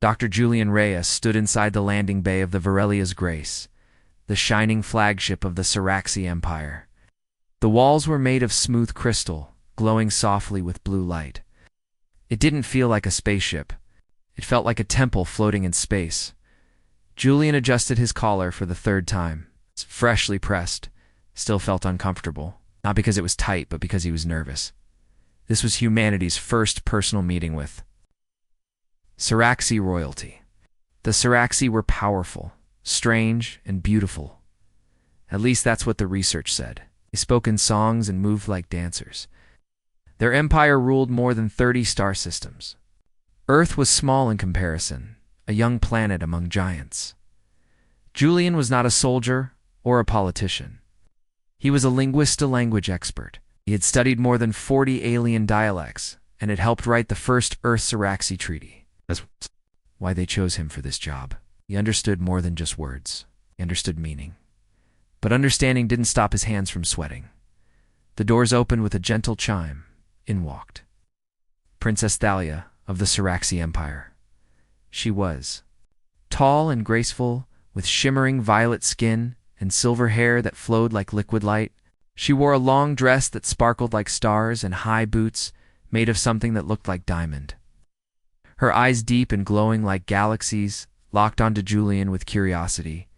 Dr. Julian Reyes stood inside the landing bay of the Varelia's Grace, the shining flagship of the Siraxi Empire. The walls were made of smooth crystal, glowing softly with blue light. It didn't feel like a spaceship. It felt like a temple floating in space. Julian adjusted his collar for the third time. It's freshly pressed, still felt uncomfortable, not because it was tight, but because he was nervous. This was humanity's first personal meeting with Siraxi royalty. The Siraxi were powerful, strange, and beautiful. At least that's what the research said. They spoke in songs and moved like dancers. Their empire ruled more than 30 star systems. Earth was small in comparison, a young planet among giants. Julian was not a soldier or a politician. He was a linguist, a language expert. He had studied more than 40 alien dialects and had helped write the first Earth-Siraxi treaty. That's why they chose him for this job. He understood more than just words. He understood meaning. But understanding didn't stop his hands from sweating. The doors opened with a gentle chime. In walked Princess Thalia of the Siraxi Empire. She was tall and graceful, with shimmering violet skin and silver hair that flowed like liquid light. She wore a long dress that sparkled like stars and high boots made of something that looked like diamond. Her eyes, deep and glowing like galaxies, locked onto Julian with curiosity.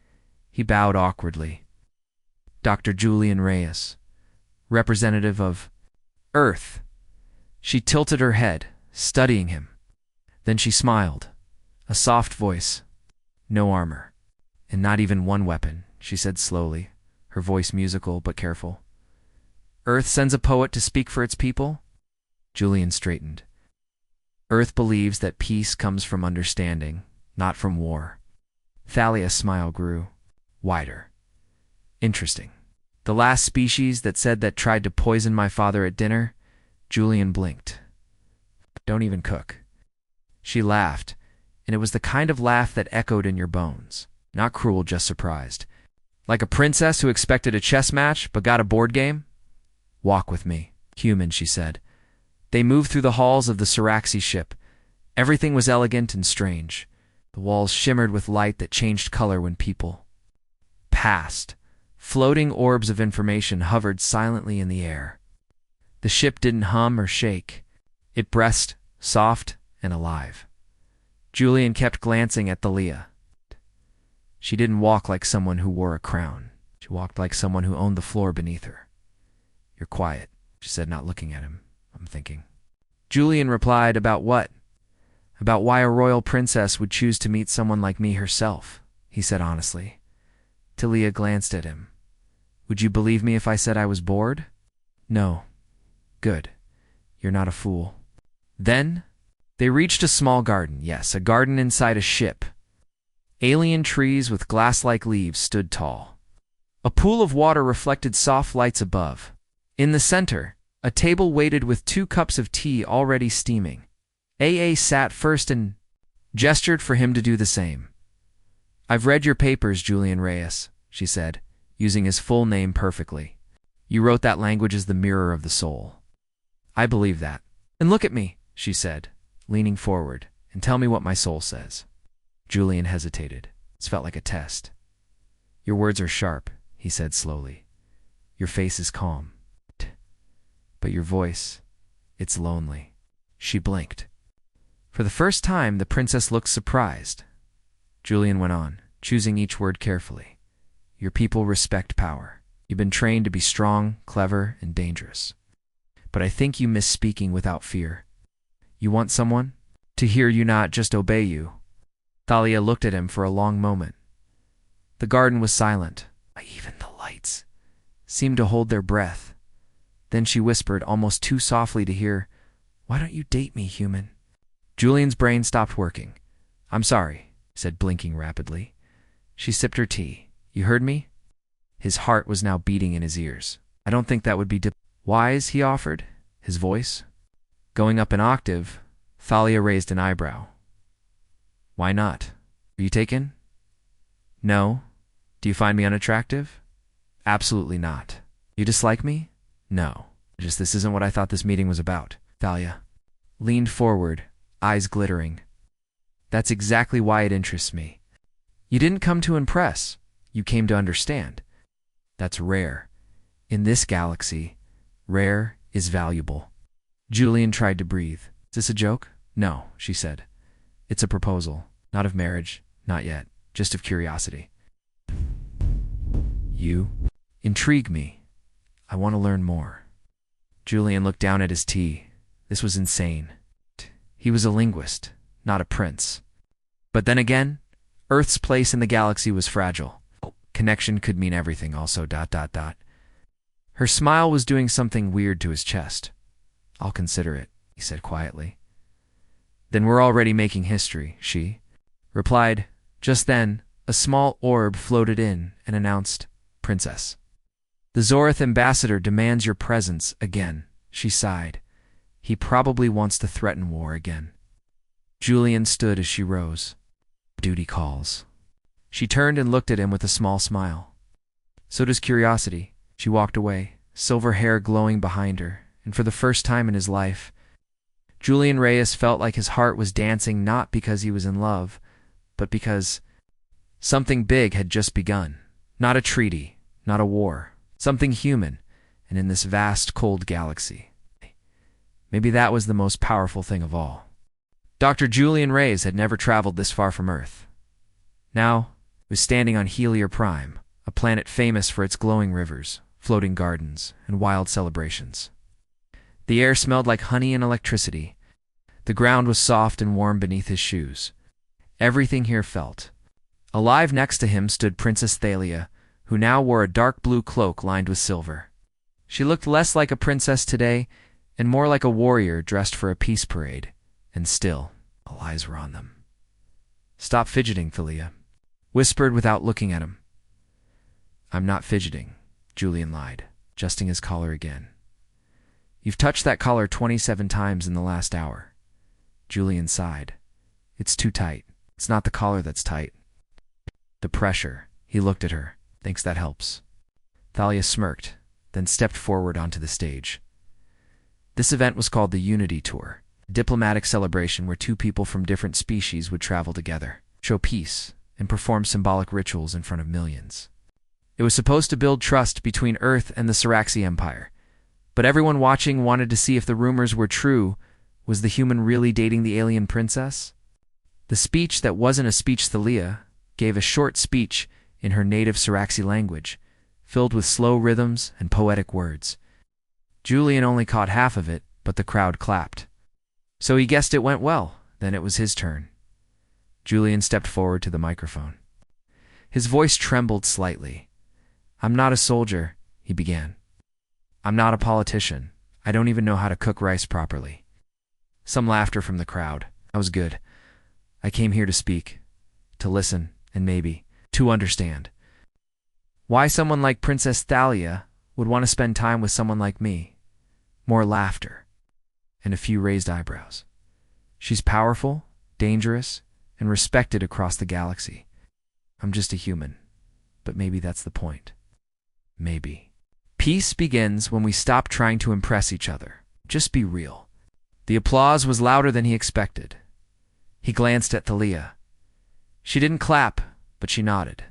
He bowed awkwardly. Dr. Julian Reyes, representative of Earth. She tilted her head, studying him. Then she smiled. A soft voice. No armor. And not even one weapon, she said slowly, her voice musical but careful. Earth sends a poet to speak for its people? Julian straightened. Earth believes that peace comes from understanding, not from war. Thalia's smile grew wider. Interesting. The last species that said that tried to poison my father at dinner? Julian blinked. Don't even cook. She laughed, and it was the kind of laugh that echoed in your bones. Not cruel, just surprised. Like a princess who expected a chess match but got a board game? Walk with me, human, she said. They moved through the halls of the Siraxi ship. Everything was elegant and strange. The walls shimmered with light that changed color when people passed. Floating orbs of information hovered silently in the air. The ship didn't hum or shake. It breathed, soft and alive. Julian kept glancing at Thalia. She didn't walk like someone who wore a crown. She walked like someone who owned the floor beneath her. You're quiet, she said, not looking at him. I'm thinking. Julian replied, about what? About why a royal princess would choose to meet someone like me herself, he said honestly. Thalia glanced at him. Would you believe me if I said I was bored? No. Good. You're not a fool. Then they reached a small garden. Yes, a garden inside a ship. Alien trees with glass-like leaves stood tall. A pool of water reflected soft lights above. In the center, a table waited with 2 cups of tea already steaming. AA sat first and gestured for him to do the same. I've read your papers, Julian Reyes, she said, using his full name perfectly. You wrote that language is the mirror of the soul. I believe that. And look at me, she said, leaning forward, and tell me what my soul says. Julian hesitated. It felt like a test. Your words are sharp, he said slowly. Your face is calm. But your voice, it's lonely. She blinked. For the first time, the princess looked surprised. Julian went on, choosing each word carefully. Your people respect power. You've been trained to be strong, clever, and dangerous. But I think you miss speaking without fear. You want someone to hear you, not just obey you. Thalia looked at him for a long moment. The garden was silent. Even the lights seemed to hold their breath. Then she whispered, almost too softly to hear, Why don't you date me, human? Julian's brain stopped working. I'm sorry, he said, blinking rapidly. She sipped her tea. You heard me? His heart was now beating in his ears. I don't think that would be wise, he offered, his voice going up an octave. Thalia raised an eyebrow. Why not? Are you taken? No. Do you find me unattractive? Absolutely not. You dislike me? No. Just this isn't what I thought this meeting was about. Thalia leaned forward, eyes glittering. That's exactly why it interests me. You didn't come to impress. You came to understand. That's rare. In this galaxy, rare is valuable. Julian tried to breathe. Is this a joke? No, she said. It's a proposal. Not of marriage. Not yet. Just of curiosity. You intrigue me. I want to learn more. Julian looked down at his tea. This was insane. He was a linguist, not a prince. But then again, Earth's place in the galaxy was fragile. Connection could mean everything also, ... Her smile was doing something weird to his chest. I'll consider it, he said quietly. Then we're already making history, she replied. Just then, a small orb floated in and announced, Princess. The Zorith ambassador demands your presence again, she sighed. He probably wants to threaten war again. Julian stood as she rose. Duty calls. She turned and looked at him with a small smile. So does curiosity. She walked away, silver hair glowing behind her, and for the first time in his life, Julian Reyes felt like his heart was dancing not because he was in love, but because something big had just begun. Not a treaty, not a war, something human, and in this vast, cold galaxy. Maybe that was the most powerful thing of all. Dr. Julian Reyes had never traveled this far from Earth. Now, he was standing on Helier Prime, a planet famous for its glowing rivers, floating gardens, and wild celebrations. The air smelled like honey and electricity. The ground was soft and warm beneath his shoes. Everything here felt. Alive next to him stood Princess Thalia, who now wore a dark blue cloak lined with silver. She looked less like a princess today and more like a warrior dressed for a peace parade. And still, all eyes were on them. Stop fidgeting, Thalia whispered without looking at him. I'm not fidgeting, Julian lied, adjusting his collar again. You've touched that collar 27 times in the last hour. Julian sighed. It's too tight. It's not the collar that's tight. The pressure. He looked at her. Thinks that helps. Thalia smirked, then stepped forward onto the stage. This event was called the Unity Tour, a diplomatic celebration where two people from different species would travel together, show peace, and perform symbolic rituals in front of millions. It was supposed to build trust between Earth and the Siraxi Empire, but everyone watching wanted to see if the rumors were true. Was the human really dating the alien princess? The speech that wasn't a speech Thalia gave a short speech in her native Siraxi language, filled with slow rhythms and poetic words. Julian only caught half of it, but the crowd clapped. So he guessed it went well. Then it was his turn. Julian stepped forward to the microphone. His voice trembled slightly. I'm not a soldier, he began. I'm not a politician. I don't even know how to cook rice properly. Some laughter from the crowd. I was good. I came here to speak, to listen, and maybe to understand. Why someone like Princess Thalia would want to spend time with someone like me. More laughter, and a few raised eyebrows. She's powerful, dangerous, and respected across the galaxy. I'm just a human, but maybe that's the point. Maybe. Peace begins when we stop trying to impress each other. Just be real. The applause was louder than he expected. He glanced at Thalia. She didn't clap, but she nodded.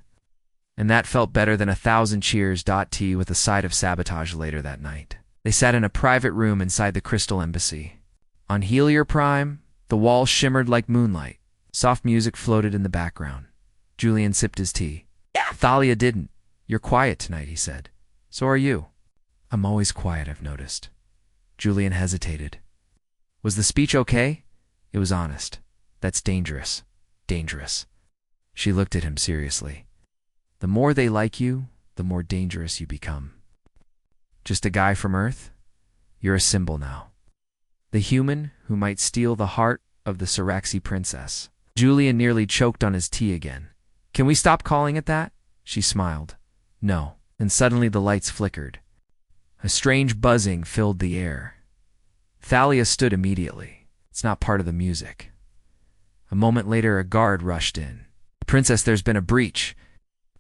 And that felt better than 1,000 cheers. Tea with a side of sabotage later that night. They sat in a private room inside the Crystal Embassy. On Helier Prime, the walls shimmered like moonlight. Soft music floated in the background. Julian sipped his tea. Thalia didn't. You're quiet tonight, he said. So are you. I'm always quiet, I've noticed. Julian hesitated. Was the speech okay? It was honest. That's dangerous. Dangerous. She looked at him seriously. The more they like you, the more dangerous you become. Just a guy from Earth? You're a symbol now. The human who might steal the heart of the Siraxi princess. Julian nearly choked on his tea again. Can we stop calling it that? She smiled. No. And suddenly the lights flickered. A strange buzzing filled the air. Thalia stood immediately. It's not part of the music. A moment later, a guard rushed in. Princess, there's been a breach.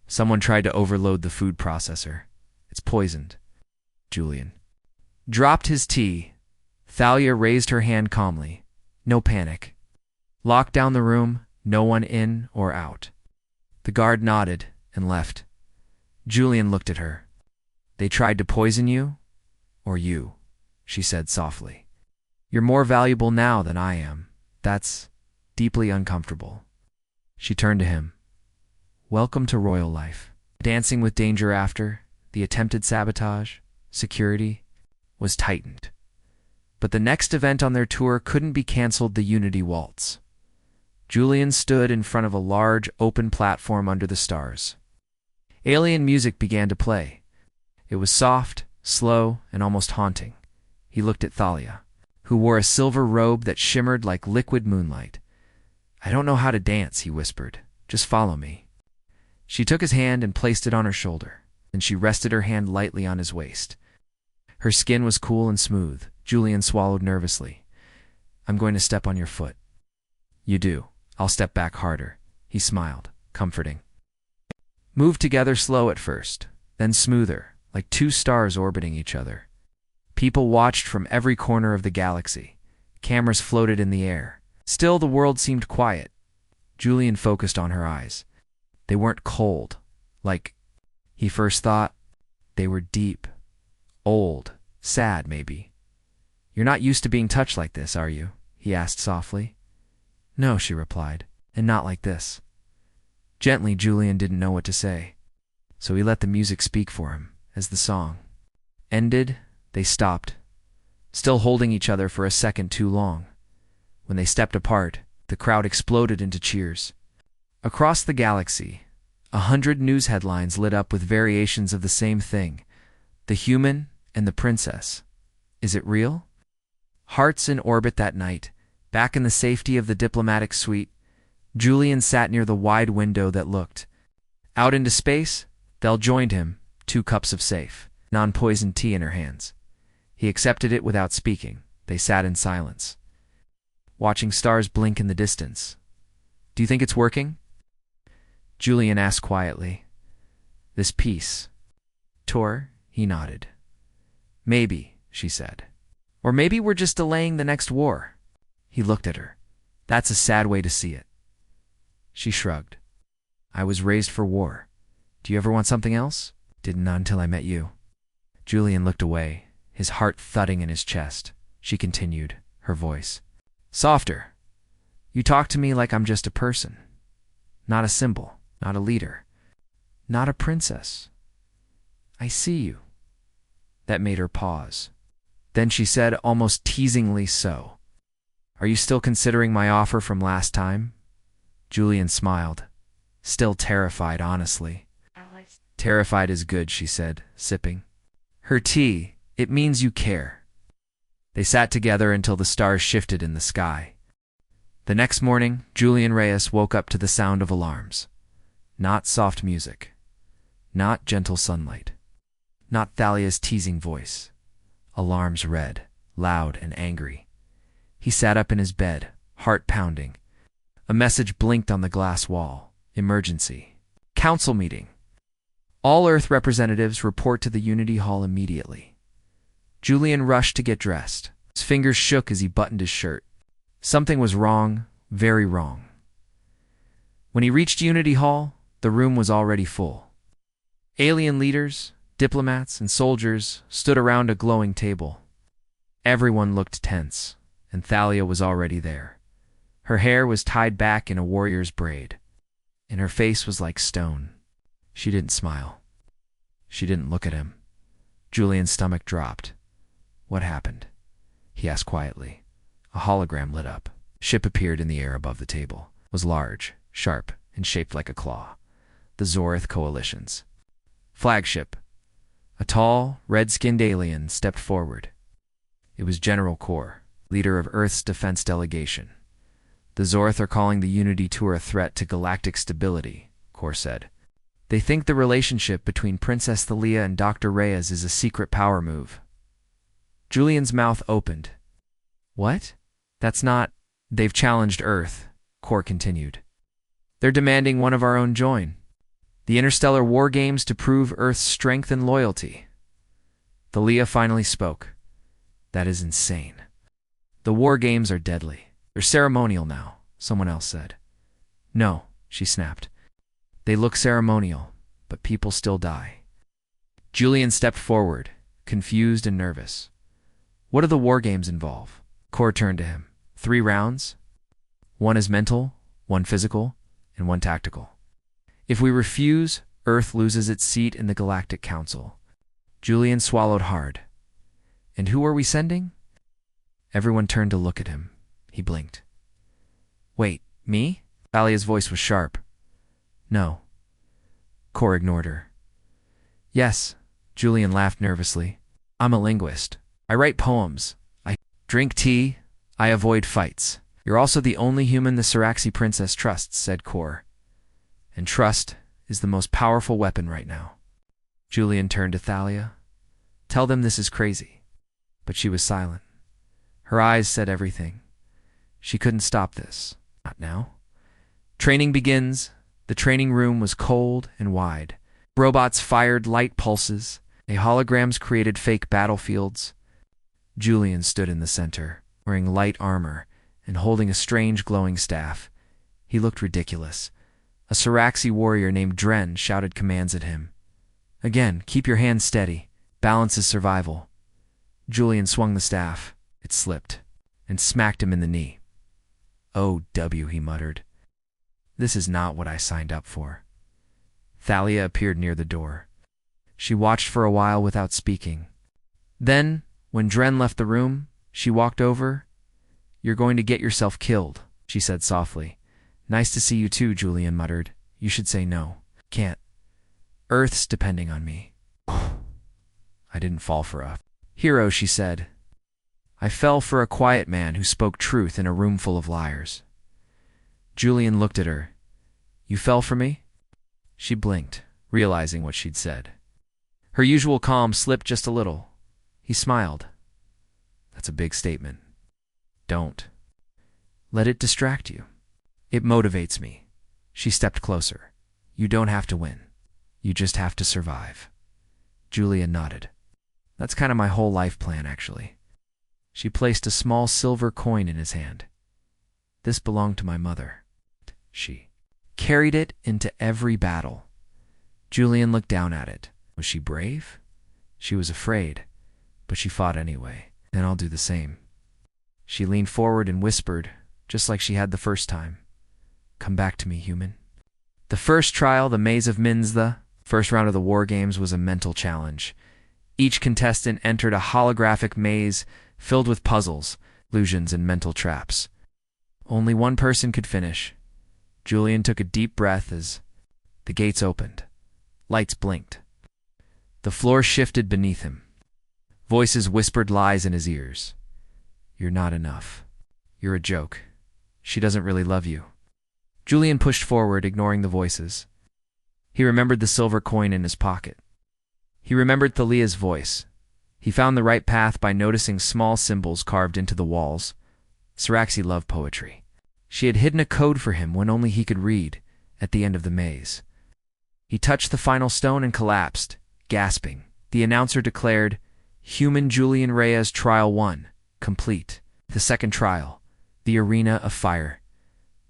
Someone tried to overload the food processor. It's poisoned. Julian dropped his tea. Thalia raised her hand calmly. No panic. Lock down the room No one in or out. The guard nodded and left. Julian looked at her. They tried to poison you? Or you? She said softly. You're more valuable now than I am. That's deeply uncomfortable. She turned to him. Welcome to royal life. Dancing with danger after, the attempted sabotage, security, was tightened. But the next event on their tour couldn't be cancelled, the Unity Waltz. Julian stood in front of a large, open platform under the stars. Alien music began to play. It was soft, slow, and almost haunting. He looked at Thalia, who wore a silver robe that shimmered like liquid moonlight. I don't know how to dance, he whispered. Just follow me. She took his hand and placed it on her shoulder, and she rested her hand lightly on his waist. Her skin was cool and smooth. Julian swallowed nervously. I'm going to step on your foot. You do. I'll step back harder. He smiled, comforting. Move together slow at first, then smoother, like two stars orbiting each other. People watched from every corner of the galaxy. Cameras floated in the air. Still, the world seemed quiet. Julian focused on her eyes. They weren't cold, like he first thought. They were deep, old, sad maybe. You're not used to being touched like this, are you? He asked softly. No, she replied, and not like this. Gently, Julian didn't know what to say, so he let the music speak for him. As the song ended, they stopped, still holding each other for a second too long. When they stepped apart, the crowd exploded into cheers. Across the galaxy, 100 news headlines lit up with variations of the same thing. The human and the princess. Is it real? Hearts in orbit that night, back in the safety of the diplomatic suite, Julian sat near the wide window that looked out into space. Thel joined him, 2 cups of safe, non-poisoned tea in her hands. He accepted it without speaking. They sat in silence, watching stars blink in the distance. Do you think it's working? Julian asked quietly. This piece. Tour? He nodded. Maybe, she said. Or maybe we're just delaying the next war. He looked at her. That's a sad way to see it. She shrugged. I was raised for war. Do you ever want something else? Didn't until I met you. Julian looked away, his heart thudding in his chest. She continued, her voice softer. You talk to me like I'm just a person. Not a symbol, not a leader, not a princess. I see you. That made her pause. Then she said, almost teasingly so, Are you still considering my offer from last time? Julian smiled, still terrified, honestly. Terrified is good, she said, sipping her tea. It means you care. They sat together until the stars shifted in the sky. The next morning, Julian Reyes woke up to the sound of alarms. Not soft music. Not gentle sunlight. Not Thalia's teasing voice. Alarms red, loud and angry. He sat up in his bed, heart pounding. A message blinked on the glass wall. Emergency. Council meeting. All Earth representatives report to the Unity Hall immediately. Julian rushed to get dressed. His fingers shook as he buttoned his shirt. Something was wrong, very wrong. When he reached Unity Hall, the room was already full. Alien leaders, diplomats, and soldiers stood around a glowing table. Everyone looked tense, and Thalia was already there. Her hair was tied back in a warrior's braid, and her face was like stone. She didn't smile. She didn't look at him. Julian's stomach dropped. What happened? He asked quietly. A hologram lit up. A ship appeared in the air above the table. It was large, sharp, and shaped like a claw. The Zorith Coalition's flagship. A tall, red-skinned alien stepped forward. It was General Kor, leader of Earth's defense delegation. The Zorith are calling the Unity Tour a threat to galactic stability, Kor said. They think the relationship between Princess Thalia and Dr. Reyes is a secret power move. Julian's mouth opened. What? That's not... They've challenged Earth, Kor continued. They're demanding one of our own join. The interstellar war games to prove Earth's strength and loyalty. Thalia finally spoke. That is insane. The war games are deadly. They're ceremonial now, someone else said. No, she snapped. They look ceremonial, but people still die. Julian stepped forward, confused and nervous. What do the war games involve? Cor turned to him. 3 rounds? One is mental, one physical, and one tactical. If we refuse, Earth loses its seat in the Galactic Council. Julian swallowed hard. And who are we sending? Everyone turned to look at him. He blinked. Wait, me? Thalia's voice was sharp. No. Cor ignored her. Yes, Julian laughed nervously. I'm a linguist. I write poems. I drink tea. I avoid fights. You're also the only human the Siraxi princess trusts, said Cor. And trust is the most powerful weapon right now. Julian turned to Thalia. Tell them this is crazy. But she was silent. Her eyes said everything. She couldn't stop this. Not now. Training begins. The training room was cold and wide. Robots fired light pulses. Holograms created fake battlefields. Julian stood in the center, wearing light armor and holding a strange glowing staff. He looked ridiculous. A Siraxi warrior named Dren shouted commands at him. Again, keep your hands steady. Balance is survival. Julian swung the staff. It slipped and smacked him in the knee. "Oh, W," he muttered. This is not what I signed up for. Thalia appeared near the door. She watched for a while without speaking. Then, when Dren left the room, she walked over. You're going to get yourself killed, she said softly. Nice to see you too, Julian muttered. You should say no. Can't. Earth's depending on me. I didn't fall for a hero, she said. I fell for a quiet man who spoke truth in a room full of liars. Julian looked at her. You fell for me? She blinked, realizing what she'd said. Her usual calm slipped just a little. He smiled. That's a big statement. Don't. Let it distract you. It motivates me. She stepped closer. You don't have to win. You just have to survive. Julian nodded. That's kind of my whole life plan, actually. She placed a small silver coin in his hand. This belonged to my mother. She carried it into every battle. Julian looked down at it. Was she brave? She was afraid, but she fought anyway. And I'll do the same. She leaned forward and whispered, just like she had the first time. Come back to me, human. The first trial, the Maze of Minzda, first round of the war games, was a mental challenge. Each contestant entered a holographic maze filled with puzzles, illusions, and mental traps. Only one person could finish. Julian took a deep breath as the gates opened. Lights blinked. The floor shifted beneath him. Voices whispered lies in his ears. You're not enough. You're a joke. She doesn't really love you. Julian pushed forward, ignoring the voices. He remembered the silver coin in his pocket. He remembered Thalia's voice. He found the right path by noticing small symbols carved into the walls. Siraxi loved poetry. She had hidden a code for him when only he could read, at the end of the maze. He touched the final stone and collapsed, gasping. The announcer declared, Human Julian Reyes Trial 1, complete. The second trial, the Arena of Fire.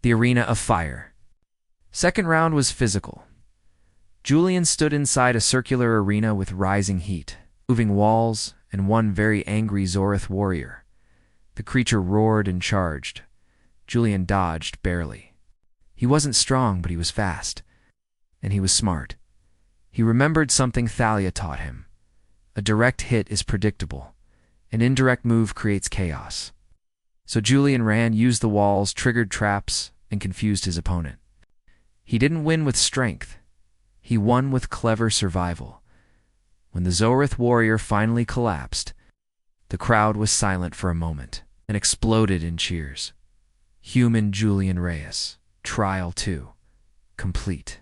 The Arena of Fire. Second round was physical. Julian stood inside a circular arena with rising heat, moving walls, and one very angry Zorith warrior. The creature roared and charged. Julian dodged barely. He wasn't strong, but he was fast. And he was smart. He remembered something Thalia taught him. A direct hit is predictable. An indirect move creates chaos. So Julian ran, used the walls, triggered traps, and confused his opponent. He didn't win with strength. He won with clever survival. When the Zorith warrior finally collapsed, the crowd was silent for a moment and exploded in cheers. Human Julian Reyes, Trial 2, complete.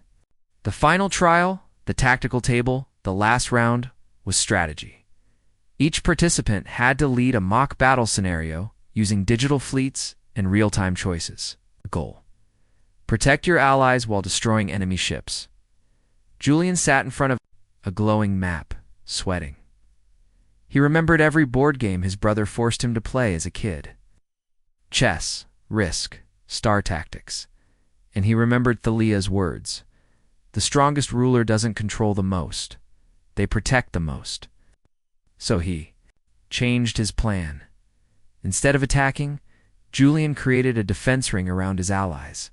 The final trial, the tactical table, the last round, was strategy. Each participant had to lead a mock battle scenario using digital fleets and real-time choices. The goal: protect your allies while destroying enemy ships. Julian sat in front of a glowing map, sweating. He remembered every board game his brother forced him to play as a kid. Chess, Risk, Star Tactics. And he remembered Thalia's words. The strongest ruler doesn't control the most. They protect the most. So he changed his plan. Instead of attacking, Julian created a defense ring around his allies.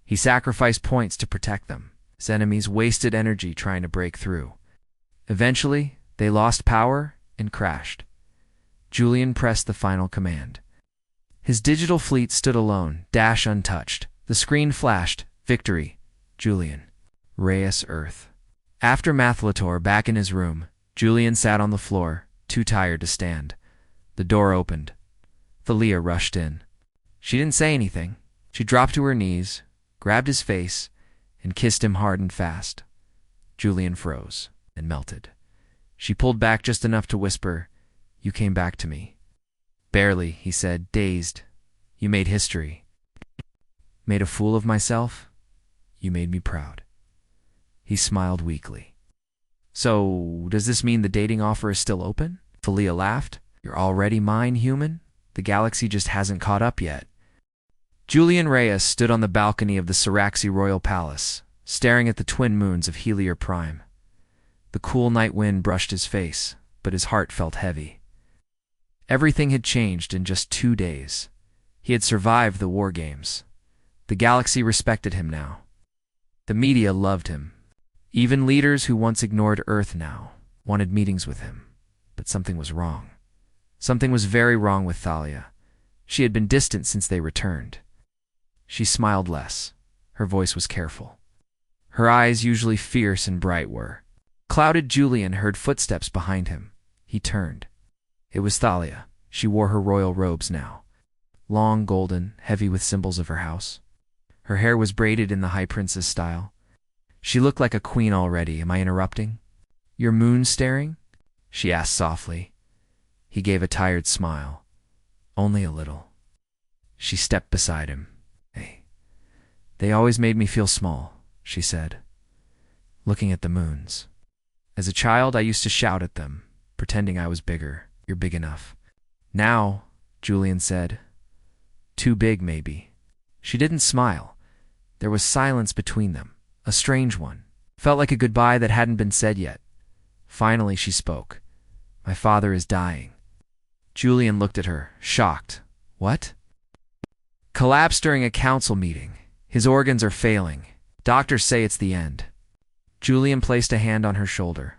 He sacrificed points to protect them. His enemies wasted energy trying to break through. Eventually, they lost power and crashed. Julian pressed the final command. His digital fleet stood alone, dash untouched. The screen flashed, victory, Julian. Reyes Earth. After Mathalator back in his room, Julian sat on the floor, too tired to stand. The door opened. Thalia rushed in. She didn't say anything. She dropped to her knees, grabbed his face, and kissed him hard and fast. Julian froze and melted. She pulled back just enough to whisper, "You came back to me." "Barely," he said, dazed. "You made history." "Made a fool of myself? You made me proud." He smiled weakly. "So, does this mean the dating offer is still open?" Thalia laughed. "You're already mine, human? The galaxy just hasn't caught up yet." Julian Reyes stood on the balcony of the Siraxi Royal Palace, staring at the twin moons of Helior Prime. The cool night wind brushed his face, but his heart felt heavy. Everything had changed in just 2 days. He had survived the war games. The galaxy respected him now. The media loved him. Even leaders who once ignored Earth now wanted meetings with him. But something was wrong. Something was very wrong with Thalia. She had been distant since they returned. She smiled less. Her voice was careful. Her eyes, usually fierce and bright, were. Clouded Julian heard footsteps behind him. He turned. It was Thalia. She wore her royal robes now. Long, golden, heavy with symbols of her house. Her hair was braided in the high princess style. She looked like a queen already. "Am I interrupting?" "Your moon staring?" she asked softly. He gave a tired smile. "Only a little." She stepped beside him. "Hey, they always made me feel small," she said, looking at the moons. "As a child, I used to shout at them, pretending I was bigger. You're big enough." "Now," Julian said, "too big, maybe." She didn't smile. There was silence between them, a strange one. Felt like a goodbye that hadn't been said yet. Finally, she spoke. "My father is dying." Julian looked at her, shocked. "What?" "Collapsed during a council meeting. His organs are failing. Doctors say it's the end." Julian placed a hand on her shoulder.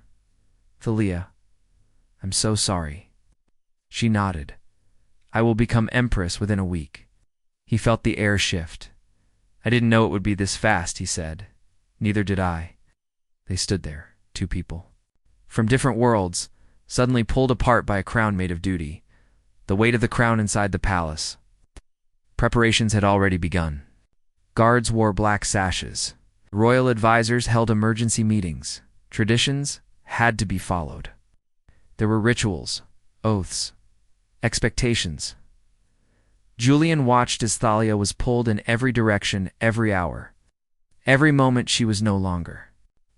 "Thalia, I'm so sorry." She nodded. "I will become empress within a week." He felt the air shift. "I didn't know it would be this fast," he said. "Neither did I." They stood there, two people. From different worlds, suddenly pulled apart by a crown made of duty. The weight of the crown inside the palace. Preparations had already begun. Guards wore black sashes. Royal advisors held emergency meetings. Traditions had to be followed. There were rituals, oaths, expectations. Julian watched as Thalia was pulled in every direction every hour. Every moment she was no longer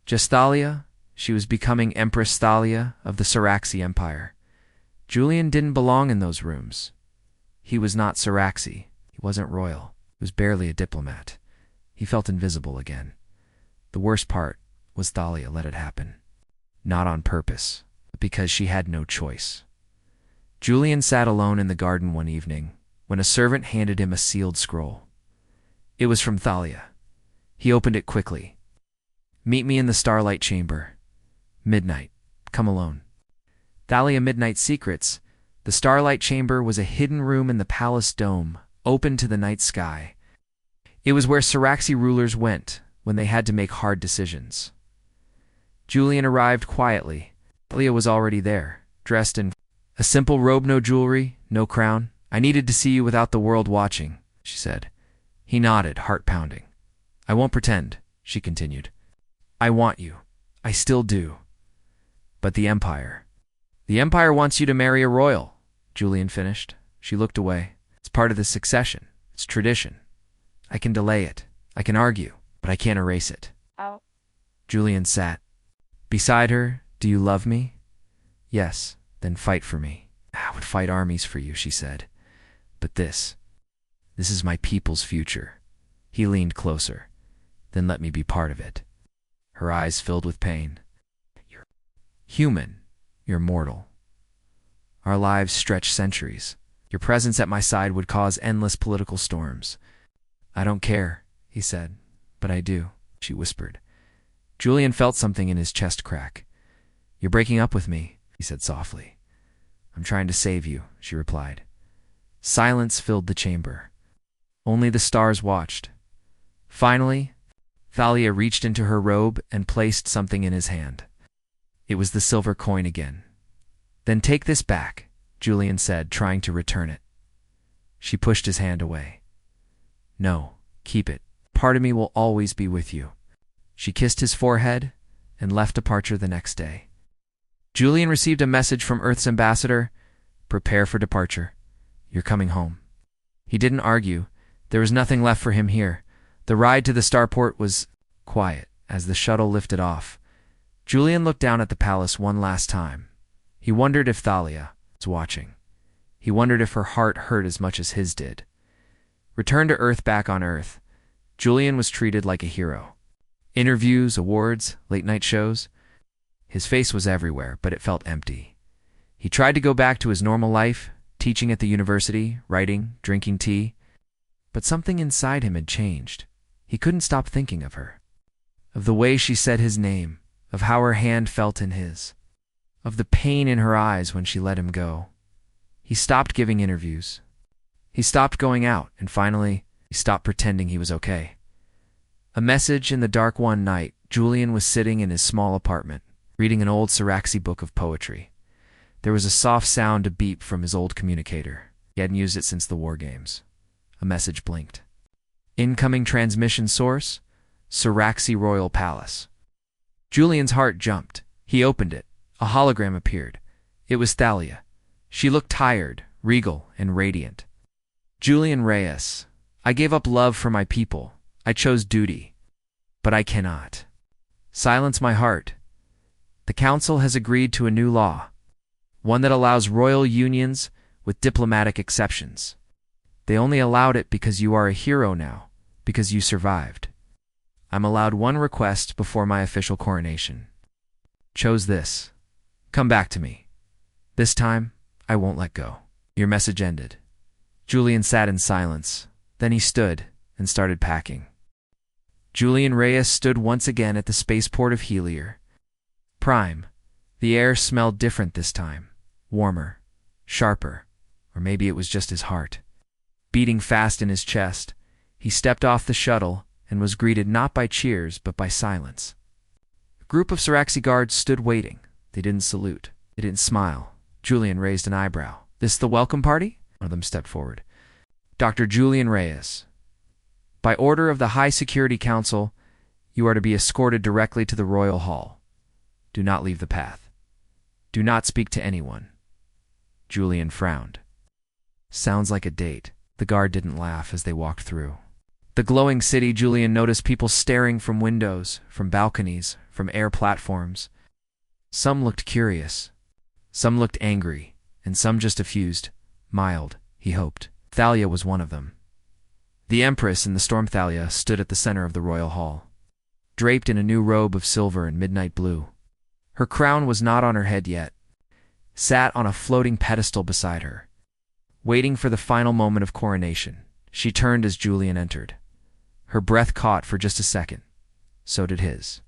just Thalia, she was becoming Empress Thalia of the Siraxi Empire. Julian didn't belong in those rooms. He was not Siraxi. He wasn't royal. He was barely a diplomat. He felt invisible again. The worst part was Thalia let it happen. Not on purpose, but because she had no choice. Julian sat alone in the garden one evening when a servant handed him a sealed scroll. It was from Thalia. He opened it quickly. "Meet me in the Starlight Chamber. Midnight. Come alone." Thalia Midnight Secrets. The Starlight Chamber was a hidden room in the palace dome, open to the night sky. It was where Siraxi rulers went when they had to make hard decisions. Julian arrived quietly. Thalia was already there, dressed in a simple robe, no jewelry, no crown. "I needed to see you without the world watching," she said. He nodded, heart pounding. "I won't pretend," she continued. "I want you. I still do. But the Empire." "The Empire wants you to marry a royal," Julian finished. She looked away. "It's part of the succession. It's tradition. I can delay it. I can argue, but I can't erase it." Oh. Julian sat beside her. "Do you love me?" "Yes." "Then fight for me." "I would fight armies for you," she said. "But this is my people's future. He leaned closer. Then let me be part of it. Her eyes filled with pain. You're human. You're mortal. Our lives stretch centuries. Your presence at my side would cause endless political storms. I don't care, he said. But I do, she whispered. Julian felt something in his chest crack. You're breaking up with me, he said softly. I'm trying to save you, she replied. Silence filled the chamber. Only the stars watched. Finally, Thalia reached into her robe and placed something in his hand. It was the silver coin again. Then take this back, Julian said, trying to return it. She pushed his hand away. No, keep it. Part of me will always be with you. She kissed his forehead and left departure the next day. Julian received a message from Earth's ambassador. Prepare for departure. You're coming home. He didn't argue. There was nothing left for him here. The ride to the starport was quiet as the shuttle lifted off. Julian looked down at the palace one last time. He wondered if Thalia was watching. He wondered if her heart hurt as much as his did. Returned to Earth, back on Earth, Julian was treated like a hero. Interviews, awards, late-night shows. His face was everywhere, but it felt empty. He tried to go back to his normal life, teaching at the university, writing, drinking tea. But something inside him had changed. He couldn't stop thinking of her. Of the way she said his name, of how her hand felt in his, of the pain in her eyes when she let him go. He stopped giving interviews. He stopped going out, and finally, he stopped pretending he was okay. A message in the dark one night. Julian was sitting in his small apartment, reading an old Siraxi book of poetry. There was a soft sound, a beep from his old communicator. He hadn't used it since the war games. A message blinked. Incoming transmission source, Siraxi Royal Palace. Julian's heart jumped. He opened it. A hologram appeared. It was Thalia. She looked tired, regal, and radiant. Julian Reyes, I gave up love for my people. I chose duty. But I cannot. Silence my heart. The council has agreed to a new law, one that allows royal unions with diplomatic exceptions. They only allowed it because you are a hero now, because you survived. I'm allowed one request before my official coronation. Chose this. Come back to me. This time, I won't let go. Your message ended. Julian sat in silence. Then he stood and started packing. Julian Reyes stood once again at the spaceport of Helier. Prime. The air smelled different this time. Warmer. Sharper. Or maybe it was just his heart. Beating fast in his chest, he stepped off the shuttle and was greeted not by cheers but by silence. A group of Siraxi guards stood waiting. They didn't salute. They didn't smile. Julian raised an eyebrow. This the welcome party? One of them stepped forward. Dr. Julian Reyes. By order of the High Security Council, you are to be escorted directly to the Royal Hall. Do not leave the path. Do not speak to anyone. Julian frowned. Sounds like a date. The guard didn't laugh as they walked through. The glowing city. Julian noticed people staring from windows, from balconies, from air platforms. Some looked curious. Some looked angry, and some just effused, mild, he hoped. Thalia was one of them. The Empress in the storm Thalia stood at the center of the royal hall, draped in a new robe of silver and midnight blue. Her crown was not on her head yet, sat on a floating pedestal beside her, waiting for the final moment of coronation. She turned as Julian entered. Her breath caught for just a second. So did his.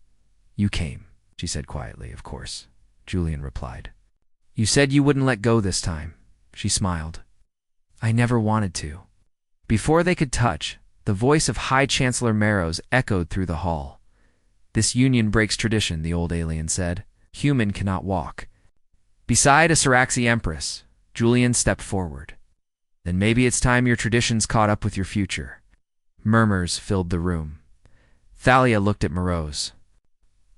You came, she said quietly. Of course, Julian replied. You said you wouldn't let go this time, she smiled. I never wanted to. Before they could touch, the voice of High Chancellor Marrows echoed through the hall. This union breaks tradition, the old alien said. Human cannot walk. Beside a Siraxi empress, Julian stepped forward. Then maybe it's time your traditions caught up with your future. Murmurs filled the room. Thalia looked at Marrows.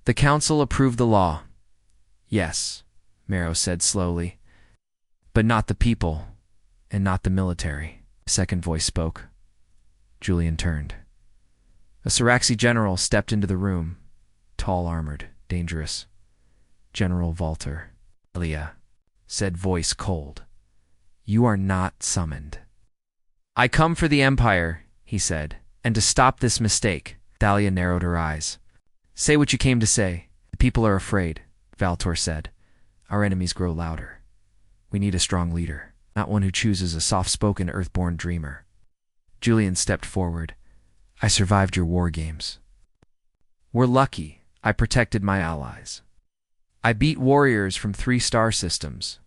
The council approved the law. Yes, Marrows said slowly. But not the people, and not the military. A second voice spoke. Julian turned. A Siraxi general stepped into the room, tall, armored, dangerous. General Walter. Thalia, said voice cold. You are not summoned. I come for the Empire, he said, And to stop this mistake, Thalia narrowed her eyes. Say what you came to say. The people are afraid, Valtor said. Our enemies grow louder. We need a strong leader, not one who chooses a soft-spoken earthborn dreamer. Julian stepped forward. I survived your war games. We're lucky. I protected my allies. I beat warriors from 3 star systems.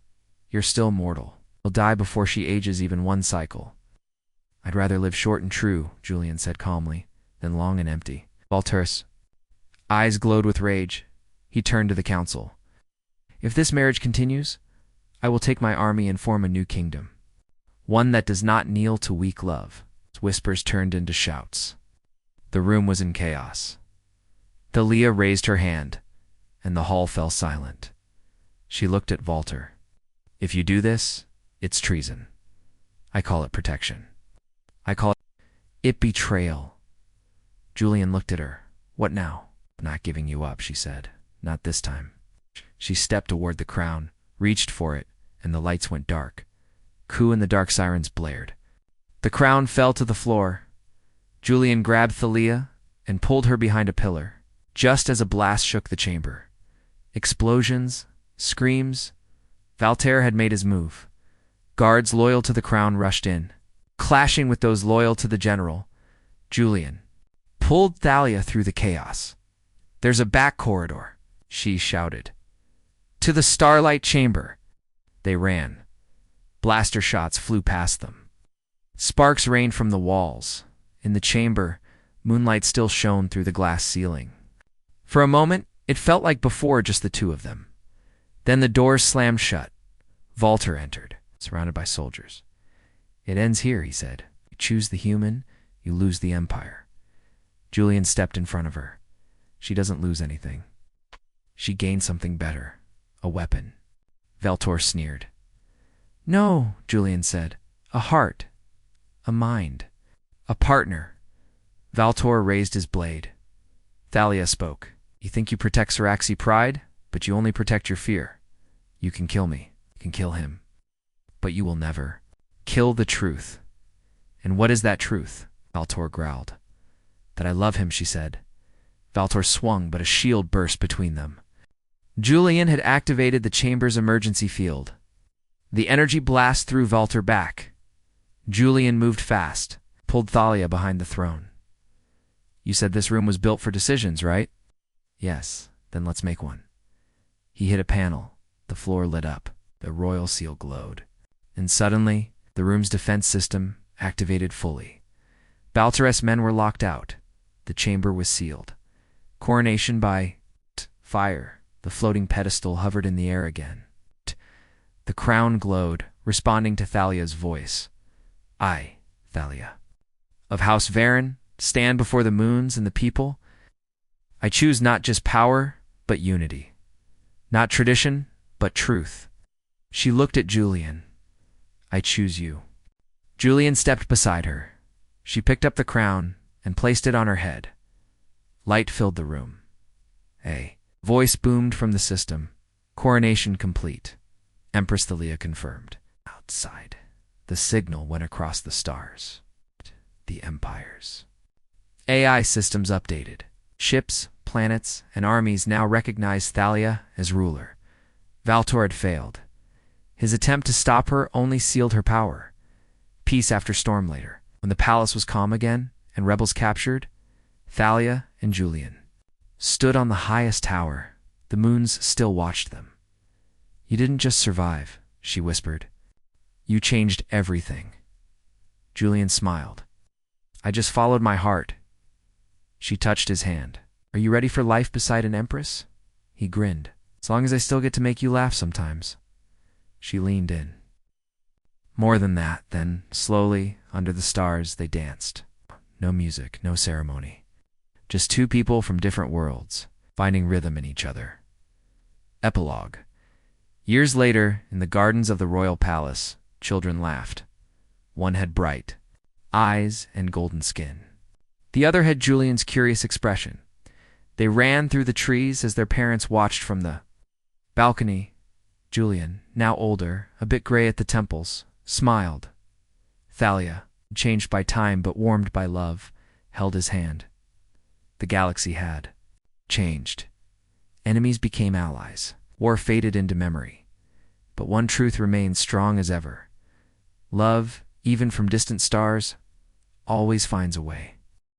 You're still mortal. You'll die before she ages even 1 cycle. I'd rather live short and true, Julian said calmly, than long and empty. Valtor's eyes glowed with rage. He turned to the council. If this marriage continues, I will take my army and form a new kingdom. One that does not kneel to weak love. Whispers turned into shouts. The room was in chaos. Thalia raised her hand, and the hall fell silent. She looked at Valtor. If you do this, it's treason. I call it protection. I call it betrayal. Julian looked at her. What now? Not giving you up, she said. Not this time. She stepped toward the crown, reached for it, and the lights went dark. Ku and the dark sirens blared. The crown fell to the floor. Julian grabbed Thalia and pulled her behind a pillar, just as a blast shook the chamber. Explosions, screams. Valter had made his move. Guards loyal to the crown rushed in, clashing with those loyal to the general. Julian pulled Thalia through the chaos. There's a back corridor, she shouted. To the starlight chamber. They ran. Blaster shots flew past them. Sparks rained from the walls. In the chamber, moonlight still shone through the glass ceiling. For a moment, it felt like before just the 2 of them. Then the doors slammed shut. Valter entered, surrounded by soldiers. It ends here, he said. You choose the human, you lose the empire. Julian stepped in front of her. She doesn't lose anything. She gained something better. A weapon. Valtor sneered. No, Julian said. A heart. A mind. A partner. Valtor raised his blade. Thalia spoke. You think you protect Siraxi pride, but you only protect your fear. You can kill me. You can kill him. But you will never kill the truth. And what is that truth? Valtor growled. That I love him, she said. Valtor swung, but a shield burst between them. Julian had activated the chamber's emergency field. The energy blast threw Valtor back. Julian moved fast, pulled Thalia behind the throne. You said this room was built for decisions, right? Yes, then let's make one. He hit a panel. The floor lit up. The royal seal glowed. And suddenly, the room's defense system activated fully. Baltares' men were locked out. The chamber was sealed. Coronation by fire. The floating pedestal hovered in the air again. The crown glowed, responding to Thalia's voice. I, Thalia, of House Varen, stand before the moons and the people. I choose not just power, but unity. Not tradition, but truth. She looked at Julian. I choose you. Julian stepped beside her. She picked up the crown and placed it on her head. Light filled the room. A voice boomed from the system. Coronation complete. Empress Thalia confirmed. Outside, the signal went across the stars. The empires. AI systems updated. Ships, planets, and armies now recognized Thalia as ruler. Valtor had failed. His attempt to stop her only sealed her power. Peace after storm later. When the palace was calm again and rebels captured, Thalia and Julian stood on the highest tower. The moons still watched them. You didn't just survive, she whispered. You changed everything. Julian smiled. I just followed my heart. She touched his hand. Are you ready for life beside an empress? He grinned. As long as I still get to make you laugh sometimes. She leaned in. More than that, then, slowly, under the stars, they danced. No music, no ceremony. Just 2 people from different worlds, finding rhythm in each other. Epilogue. Years later, in the gardens of the royal palace, children laughed. One had bright eyes and golden skin. The other had Julian's curious expression. They ran through the trees as their parents watched from the balcony. Julian, now older, a bit gray at the temples, smiled. Thalia, changed by time but warmed by love, held his hand. The galaxy had changed. Enemies became allies. War faded into memory. But one truth remained strong as ever. Love, even from distant stars, always finds a way.